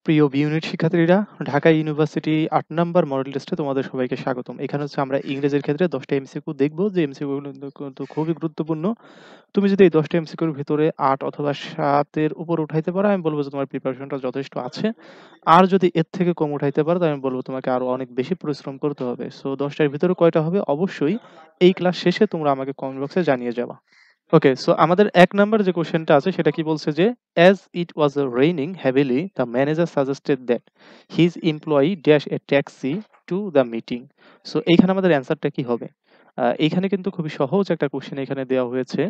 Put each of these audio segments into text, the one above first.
প্রিয় B unit শিক্ষার্থীরা, Dhaka university ৮ number model টেস্টে তোমাদের সবাইকে স্বাগতম। এখানে হচ্ছে আমরা ইংরেজির ক্ষেত্রে ১০টা এমসিকিউ দেখব, যে এমসিকিউ গুলো কিন্তু খুবই গুরুত্বপূর্ণ। তুমি যদি এই ১০টা এমসিকিউর ভিতরে ৮ অথবা ৭ এর উপর উঠাইতে পারো, আমি বলব যে তোমার প্রিপারেশনটা যথেষ্ট আছে। আর যদি এর থেকে কম উঠাইতে পারো, তাহলে আমি বলব তোমাকে আরো অনেক বেশি পরিশ্রম করতে হবে। সো ১০টার ভিতরে কয়টা হবে অবশ্যই এই ক্লাস শেষে তোমরা আমাকে কমেন্ট বক্সে জানিয়ে যাবা। ওকে, সো আমাদের ১ নাম্বার যে কোয়েশ্চেনটা আছে সেটা কি বলছে যে, "As it was raining heavily, the manager suggested that his employee dash a taxi to the meeting." So এইখানে আমাদের অ্যান্সারটা কি হবে? এইখানে কিন্তু খুবই সহজ একটা কোয়েশ্চেন এখানে দেওয়া হয়েছে।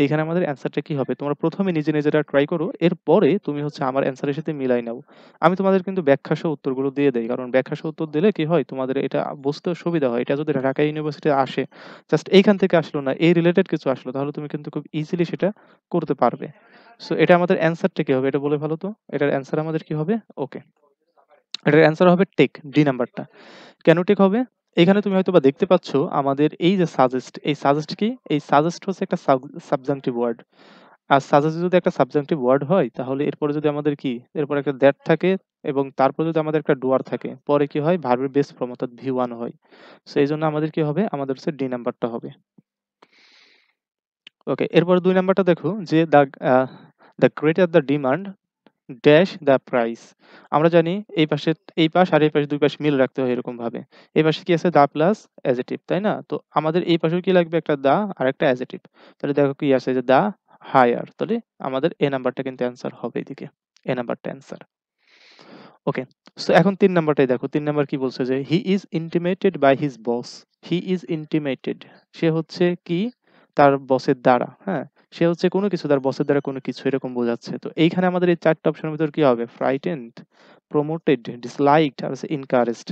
এইখানে আমাদের অ্যান্সারটা কি হবে? তোমরা ১ম এ নিজেরা ট্রাই করো। এরপরে তুমি হচ্ছে আমার অ্যান্সারের সাথে মিলাই নাও। আমি তোমাদের কিন্তু ব্যাখ্যা সহ উত্তরগুলো দিয়ে দেই। কারণ ব্যাখ্যা সহ উত্তর দিলে কি হয়? তোমাদের এটা বুঝতেও সুবিধা হয়। এটা যদি ঢাকা ইউনিভার্সিটি আসে, জাস্ট এইখান থেকে আসলো না, এই রিলেটেড কিছু আসলো, তাহলে তুমি কিন্তু খুব ইজিলি সেটা করতে পারবে। সো এটা আমাদের অ্যান্সারটা কি হবে? এটা বলে ফেলো তো। এটার অ্যান্সার আমাদের কি হবে? ওকে। এটার অ্যান্সার হবে টেক, ডি নাম্বারটা। কেন টেক হবে? এখানে তুমি হয়তোবা দেখতে পাচ্ছ আমাদের এই যে সাজেস্ট, এই সাজেস্ট কি? এই সাজেস্ট হচ্ছে একটা সাবজাংটিভ ওয়ার্ড। আর সাজেস্ট যদি একটা সাবজাংটিভ ওয়ার্ড হয়, তাহলে এরপরে যদি আমাদের কি? এরপরে একটা দ্যাট থাকে এবং তারপর যদি আমাদের একটা ডুয়ার থাকে, পরে কি হয়? ভার্বের বেস ফর্ম অর্থাৎ ভি1 হয়। সো এইজন্য আমাদের কি হবে? আমাদের হচ্ছে ডি নাম্বারটা হবে। ওকে, এরপর ২ নাম্বারটা দেখো যে the greater the demand dash the price. আমরা জানি এই পাশ আর এই পাশ ২ পাশ মিল রাখতে হয় এরকম ভাবে। এই পাশে কি আছে? দা প্লাস অ্যাডজেক্টিভ, তাই না? তো আমাদের এই পাশেও কি লাগবে? একটা দা আর একটা অ্যাডজেক্টিভ। তাহলে দেখো কি আছে যে দা হায়ার। তাহলে আমাদের এ নাম্বারটা কিন্তু অ্যান্সার হবে এদিকে। এ নাম্বারটা অ্যান্সার। ওকে। সো এখন ৩ নাম্বারটাই দেখো। ৩ নাম্বার কি বলছে যে he is intimated by his boss. He is intimated. সে হচ্ছে কি? তার বসের দ্বারা, হ্যাঁ? সে হচ্ছে কোনো কিছু তার বসের দ্বারা কোনো কিছু এরকম বোঝাচ্ছে। তো এইখানে আমাদের এই ৪ টা অপশনের ভিতর কি হবে? ফ্রাইটেন্ড, প্রমোটেড, ডিসলাইকড আর হচ্ছে এনকারেজড।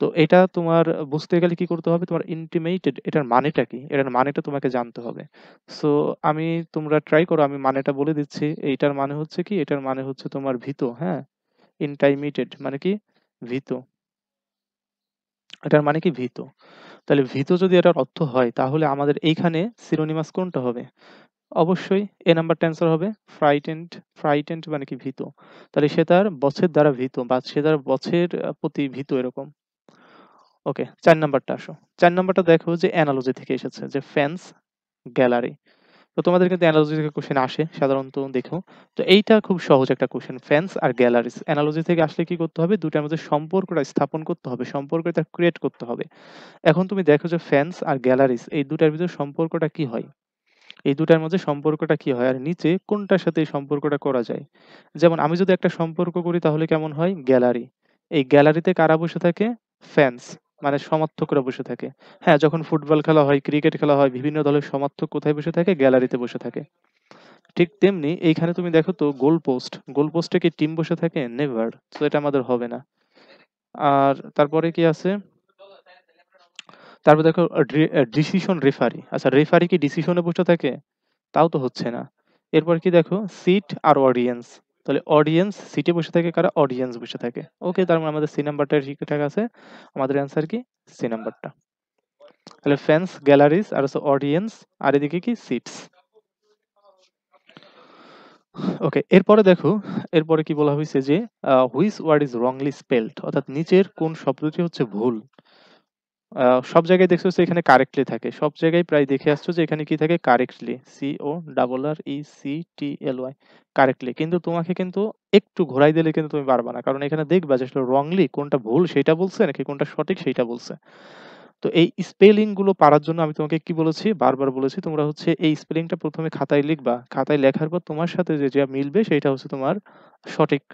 তো এটা তোমার বুঝতে গেলে কি করতে হবে? তোমার ইন্টিমেটেড এটার মানেটা কি? এটার মানেটা তোমাকে জানতে হবে। সো তোমরা ট্রাই করো, আমি মানেটা বলে দিচ্ছি। এইটার মানে হচ্ছে কি? এটার মানে হচ্ছে তোমার ভীত, হ্যাঁ? ইন্টাইমিটেড মানে কি? ভীত। এটার মানে কি? ভীত। তাহলে ভীত যদি এটার অর্থ হয়, তাহলে আমাদের এইখানে সিনোনিমাস কোনটা হবে? অবশ্যই এ নাম্বারটা অ্যান্সার হবে ফ্রাইটেন্ড। ফ্রাইটেন্ড মানে কি? ভীত। তাহলে সে তার বসের দ্বারা ভীত বা সে তার বসের প্রতি ভীত এরকম। ওকে, ৪ নাম্বারটা আসো। ৪ নাম্বারটা দেখো যে অ্যানালজি থেকে এসেছে যে ফেন্স, গ্যালারি। তো তোমাদের কিন্তু অ্যানালজি থেকে কোশ্চেন আসে সাধারণত, দেখো। তো এইটা খুব সহজ একটা question, fans are galleries. Analogy থেকে আসলে কি করতে হবে? দুটার মধ্যে সম্পর্কটা স্থাপন করতে হবে, সম্পর্কটা ক্রিয়েট করতে হবে। এখন তুমি দেখো যে ফ্যান্স আর গ্যালারিজ এই দুটার ভিতরে সম্পর্কটা কি হয়? এই দুটার মধ্যে সম্পর্কটা কি হয়? আর নিচে কোনটার সাথে এই সম্পর্কটা করা যায়? যেমন আমি যদি একটা সম্পর্ক করি তাহলে কেমন হয়? গ্যালারি। এই গ্যালারিতে কারা বসে থাকে? ফ্যান্স, মানে সমর্থকরা বসে থাকে। হ্যাঁ, যখন ফুটবল খেলা হয়, ক্রিকেট খেলা হয়, বিভিন্ন দলের সমর্থক কোথায় বসে থাকে? গ্যালারিতে বসে থাকে। ঠিক তেমনি এইখানে তুমি দেখো তো গোল পোস্ট। গোল পোস্টে কি টিম বসে থাকে? নেভার। সো এটা আমাদের হবে না। আর তারপরে কি আছে? তারপর দেখো ডিসিশন রেফারি। আচ্ছা, রেফারি কি ডিসিশনে বসে থাকে? তাও তো হচ্ছে না। এরপর কি দেখো? সিট আর অডিয়েন্স। তাহলে অডিয়েন্স সিটে বসে থাকে কারা? অডিয়েন্স বসে থাকে। ওকে, তার মানে আমাদের সি নাম্বারটা ঠিকঠাক আছে। আমাদের অ্যান্সার কি? সি নাম্বারটা। তাহলে ফ্যান্স, গ্যালারিজ আর হচ্ছে অডিয়েন্স, আর এদিকে কি? সিটস। ওকে, এরপরে দেখো, এরপরে কি বলা হয়েছে যে which word is wrongly spelled, অর্থাৎ নিচের কোন শব্দটি হচ্ছে ভুল? সব জায়গায় দেখছো যে এখানে কারেক্টলি থাকে, সব জায়গায় প্রায় দেখে আসছো যে এখানে কি থাকে? Correctly, CORRECTLY, correctly. কিন্তু তোমাকে কিন্তু একটু ঘোরাই দিলে কিন্তু তুমি পারবা না, কারণ এখানে দেখবা যে আসলে রংলি কোনটা ভুল সেটা বলছে নাকি কোনটা সঠিক সেইটা বলছে। তো এই স্পেলিং গুলো পারার জন্য আমি তোমাকে কি বলেছি? বারবার বলেছি তোমরা হচ্ছে এই স্পেলিংটা ১ম এ খাতায় লিখবা। খাতায় লেখার পর তোমার সাথে যা মিলবে সেইটা হচ্ছে তোমার সঠিক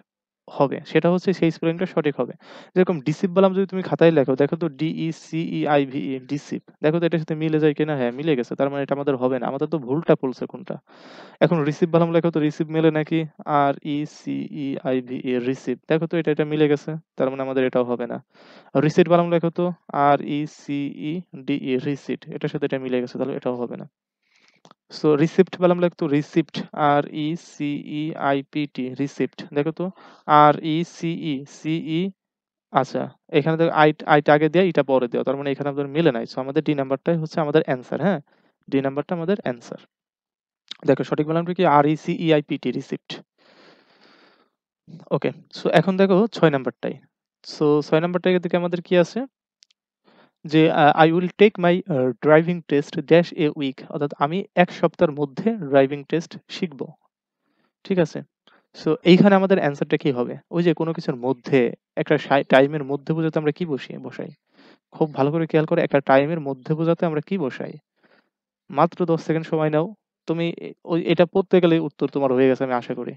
হবে। সেটা হচ্ছে সেই স্পেলিংটা সঠিক হবে। যেরকম ডিসিভ বানাম যদি তুমি খাতায় লেখো, দেখো তো DECEIVE, ডিসিভ। দেখো তো এটার সাথে মিলে যায় কিনা? হ্যাঁ, মিলে গেছে। তার মানে এটা আমাদের হবে না। আমাদের তো ভুলটা বলছে কোনটা। এখন রিসিভ বানাম লেখো তো রিসিভ মেলে নাকি? RECEIVE, receive. দেখো তো এটা মিলে গেছে। তার মানে আমাদের এটাও হবে না। রিসিট বানাম লেখো তো RECEDE, রিসিট। এটার সাথে এটা মিলে গেছে, তাহলে এটাও হবে না। সো রিসিপ্ট বানাম লেখো তো রিসিপ্ট, RECEIPT, রিসিপ্ট। দেখো তো RECE, আচ্ছা, এখানে দেখো আইটা আগে দেয়া, ইটা পরে দেওয়া। তার মানে এখানে আমাদের মিলে নাই। সো আমাদের ডি নাম্বারটাই হচ্ছে আমাদের অ্যান্সার, হ্যাঁ? ডি নাম্বারটা আমাদের অ্যান্সার। দেখো সঠিক বানানটা কি? RECEIPT, receipt. ওকে। সো এখন দেখো ৬ নাম্বারটায়। সো ৬ নাম্বারটার দিকে আমাদের কি আছে? যে I will take my driving test dash a week, অর্থাৎ আমি ১ সপ্তাহের মধ্যে ড্রাইভিং টেস্ট শিখব। ঠিক আছে? সো এইখানে আমাদের অ্যান্সারটা কি হবে? ওই যে কোনো কিছুর মধ্যে একটা টাইমের মধ্যে বোঝাতে আমরা কি বসাই? খুব ভালো করে খেয়াল করো, একটা টাইমের মধ্যে বোঝাতে আমরা কি বসাই? মাত্র ১০ সেকেন্ড সময় নাও। তুমি এটা পড়তে গেলেই উত্তর তোমার হয়ে গেছে আমি আশা করি।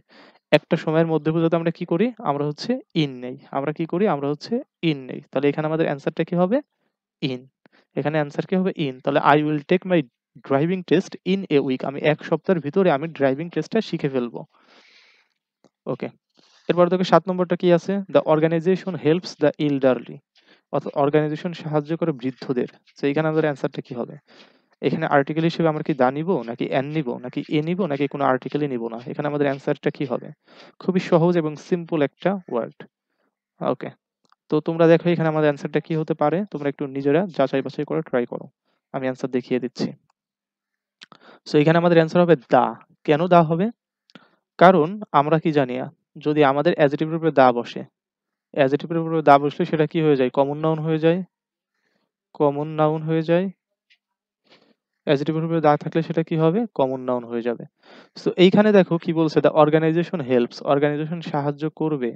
একটা সময়ের মধ্যে বোঝাতে আমরা কি করি? আমরা হচ্ছে ইন নেই। আমরা কি করি? আমরা হচ্ছে ইন নেই। তাহলে এখানে আমাদের অ্যান্সারটা কি হবে? ইন। এখানে অ্যান্সার কি হবে? ইন। তাহলে I will take my driving test in a week, আমি ১ সপ্তাহের ভিতরে আমি ড্রাইভিং টেস্টটা শিখে ফেলবো। ওকে। এরপর দেখো ৭ নম্বরটা কি আছে? The organization helps the elderly, অর্থাৎ অর্গানাইজেশন সাহায্য করে বৃদ্ধদের। সো এখানে আমাদের অ্যান্সারটা কি হবে? এখানে আর্টিকেল হিসেবে আমরা কি দা নিবো, নাকি অ্যান নিবো, নাকি এ নিবো, নাকি কোনো আর্টিকেলই নিবো না? এখানে আমাদের অ্যান্সারটা কি হবে? খুবই সহজ এবং সিম্পল একটা ওয়ার্ড। ওকে। তো তোমরা দেখো এখানে আমাদের অ্যান্সারটা কি হতে পারে? তোমরা একটু নিজেরা যাচাই বাছাই করে ট্রাই করো। আমি অ্যান্সার দেখিয়ে দিচ্ছি। সো এখানে আমাদের অ্যান্সার হবে দা। কেন দা হবে? কারণ আমরা কি জানি যদি আমাদের অ্যাডজেক্টিভের উপরে দা বসে, অ্যাডজেক্টিভের উপরে দা বসলে সেটা কি হয়ে যায়? কমন নাউন হয়ে যায়। কমন নাউন হয়ে যায়। অ্যাডজেক্টিভের উপরে দা থাকলে সেটা কি হবে? কমন নাউন হয়ে যাবে। সো এইখানে দেখো কি বলছে? দ্য অর্গানাইজেশন হেল্পস, অর্গানাইজেশন সাহায্য করবে।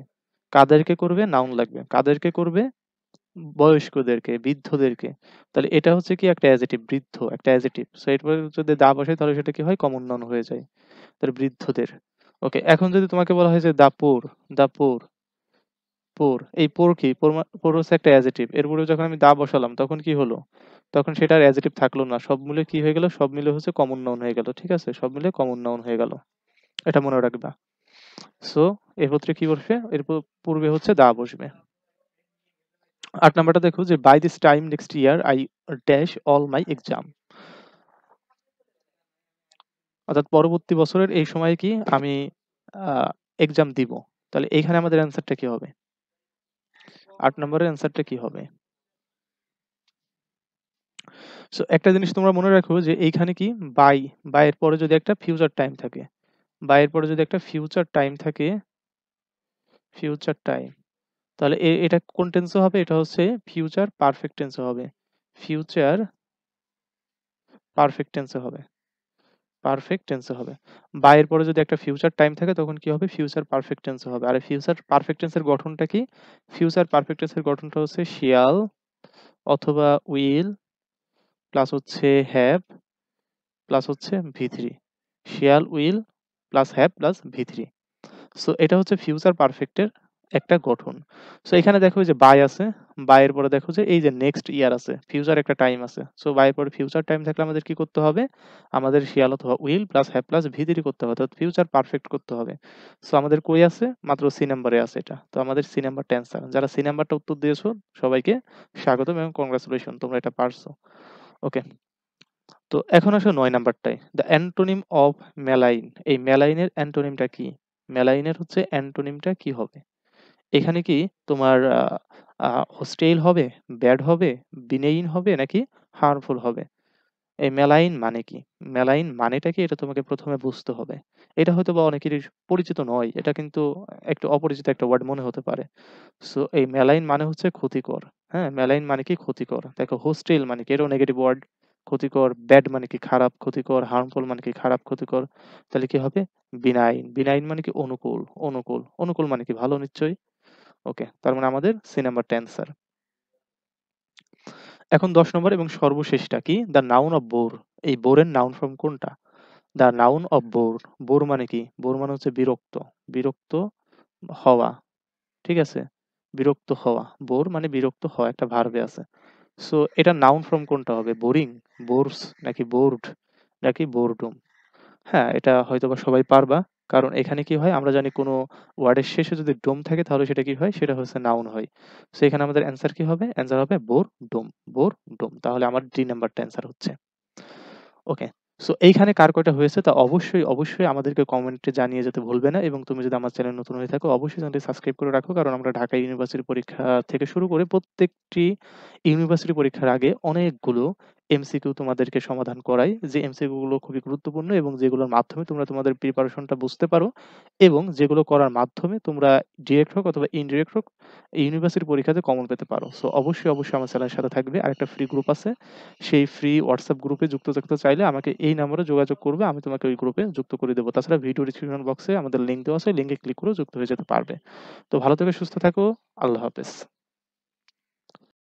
কাদেরকে করবে? নাউন লাগবে। কাদেরকে করবে? বয়স্কদেরকে, বৃদ্ধদেরকে। তাহলে এটা হচ্ছে কি একটা অ্যাডজেক্টিভ, বৃদ্ধ একটা অ্যাডজেক্টিভ। সো এরপরে যদি দা বসে তাহলে সেটা কি হয়? কমন নাউন হয়ে যায়। তাহলে বৃদ্ধদের। ওকে, এখন যদি তোমাকে বলা হয় যে দা পুর, দা পুর, পুর, এই পুর কি? পুর হচ্ছে একটা অ্যাডজেক্টিভ। এরপরে যখন আমি দা বসালাম তখন কি হলো? তখন সেটা আর অ্যাডজেক্টিভ থাকলো না। সব মিলে কি হয়ে গেল? সব মিলে হচ্ছে কমন নাউন হয়ে গেল। ঠিক আছে? সব মিলে কমন নাউন হয়ে গেল। এটা মনে রাখবা। সো এর পত্রে কি বসবে? পূর্বে হচ্ছে দা বসবে। ৮ নাম্বারটা দেখো যে by this time next year I dash all my exam, অর্থাৎ পরবর্তী বছরের এই সময়ে কি আমি এক্সাম দিব। তাহলে এইখানে আমাদের অ্যান্সারটা কি হবে? ৮ নম্বরের অ্যান্সারটা কি হবে? সো একটা জিনিস তোমরা মনে রাখো যে এইখানে কি বাই, এর পরে যদি একটা ফিউচার টাইম থাকে, এর পরে যদি একটা ফিউচার টাইম থাকে, ফিউচার টাইম, তাহলে এটা কোন টেন্সে হবে? এটা হচ্ছে ফিউচার পারফেক্ট টেন্সে হবে। ফিউচার পারফেক্ট টেন্সে হবে। পারফেক্ট টেন্সে হবে। বা এর পরে যদি একটা ফিউচার টাইম থাকে তখন কি হবে? ফিউচার পারফেক্ট টেন্সে হবে। আর ফিউচার পারফেক্ট টেন্সের গঠনটা কি? ফিউচার পারফেক্ট টেন্সের গঠনটা হচ্ছে শিয়াল অথবা উইল প্লাস হচ্ছে হ্যাভ প্লাস হচ্ছে ভি থ্রি। শিয়াল will plus have plus V three. So এটা হচ্ছে ফিউচার পারফেক্টের একটা গঠন। সো এখানে দেখো যে বাই আছে, বাই এর পরে দেখো যে এই যে নেক্সট ইয়ার আছে, ফিউচার একটা টাইম আছে। সো বাই এর পরে ফিউচার টাইম থাকলে আমাদের কি করতে হবে? আমাদের শিয়াল অথবা will plus have plus V three করতে হবে, অর্থাৎ ফিউচার পারফেক্ট করতে হবে। সো আমাদের কই আছে? মাত্র সি নাম্বারে আছে এটা। তো আমাদের সি নাম্বারটা অ্যান্সার। যারা সি নাম্বারটা উত্তর দিয়েছো সবাইকে স্বাগতম এবং কংগ্রাচুলেশন, তোমরা এটা পারছো। ওকে। তো এখন আসো ৯ নাম্বারটায়। The antonym of malign. এই মেলাইনের অ্যান্টোনিমটা কি? মেলাইনের হচ্ছে অ্যান্টোনিমটা কি হবে? এখানে কি তোমার হোস্টাইল হবে, ব্যাড হবে, বিনেইন হবে, নাকি হার্মফুল হবে? এই মেলাইন মানে কি? মেলাইন মানেটা কি? এটা তোমাকে ১ম এ বুঝতে হবে। এটা হয়তোবা অনেকেরই পরিচিত নয়। এটা কিন্তু একটু অপরিচিত একটা ওয়ার্ড মনে হতে পারে। সো এই মেলাইন মানে হচ্ছে ক্ষতিকর। হ্যাঁ? মেলাইন মানে কি? ক্ষতিকর। দেখো হোস্টাইল মানে কি? এটাও নেগেটিভ ওয়ার্ড। ক্ষতিকর, ব্যাড মানে কি? খারাপ, ক্ষতিকর, হার্মফুল মানে কি? খারাপ, ক্ষতিকর। তাহলে কি হবে? বিনাইন। বিনাইন মানে কি? অনুকূল, অনুকূল। অনুকূল মানে কি? ভালো নিশ্চয়ই? ওকে। তার মানে আমাদের সি নাম্বারটা অ্যান্সার। এখন ১০ নম্বর এবং সর্বশেষটা কি? The noun of bore. এই বোরের নাউন ফর্ম কোনটা? The noun of bore. Bore মানে কি? বোর মানে হচ্ছে বিরক্ত। বিরক্ত হওয়া। ঠিক আছে? বিরক্ত হওয়া। বোর মানে বিরক্ত হওয়া, একটা ভার্বে আছে। সো এটার নাউন ফর্ম কোনটা হবে? বোরিং, বোরস, নাকি বোরড, নাকি বোরডম? হ্যাঁ, এটা হয়তোবা সবাই পারবা। কারণ এখানে কি হয়? আমরা জানি কোনো ওয়ার্ডের শেষে যদি ডোম থাকে তাহলে সেটা কি হয়? সেটা হচ্ছে নাউন হয়। সো এখানে আমাদের অ্যান্সার কি হবে? অ্যান্সার হবে বোরডম, বোরডম। তাহলে আমার ডি নাম্বারটা অ্যান্সার হচ্ছে। ওকে। সো এইখানে কার কয়টা হয়েছে তা অবশ্যই আমাদেরকে কমেন্টে জানিয়ে যেতে ভুলবে না, এবং তুমি যদি আমার চ্যানেল নতুন হয়ে থাকো অবশ্যই চ্যানেলটি সাবস্ক্রাইব করে রাখো। কারণ আমরা ঢাকা ইউনিভার্সিটি পরীক্ষা থেকে শুরু করে প্রত্যেকটি ইউনিভার্সিটি পরীক্ষার আগে অনেকগুলো এমসিকিউ তোমাদেরকে সমাধান করাই। যে এমসিকিউ গুলো খুবই গুরুত্বপূর্ণ এবং যেগুলোর মাধ্যমে তোমরা তোমাদের প্রিপারেশনটা বুঝতে পারো এবং যেগুলো করার মাধ্যমে তোমরা ডিরেক্ট হোক অথবা ইনডিরেক্ট হোক ইউনিভার্সিটি পরীক্ষাতে কমন পেতে পারো। সো অবশ্যই আমার চ্যানেলের সাথে থাকবে। আরেকটা ফ্রি গ্রুপ আছে। সেই ফ্রি WhatsApp গ্রুপে যুক্ত থাকতে চাইলে আমাকে এই নাম্বারে যোগাযোগ করবে। আমি তোমাকে ওই গ্রুপে যুক্ত করে দেব। তাছাড়া ভিডিও ডেসক্রিপশন বক্সে আমাদের লিংক দেওয়া আছে। লিংকে ক্লিক করেও যুক্ত হয়ে যেতে পারবে। তো ভালো থেকো, সুস্থ থাকো। আল্লাহ হাফেজ।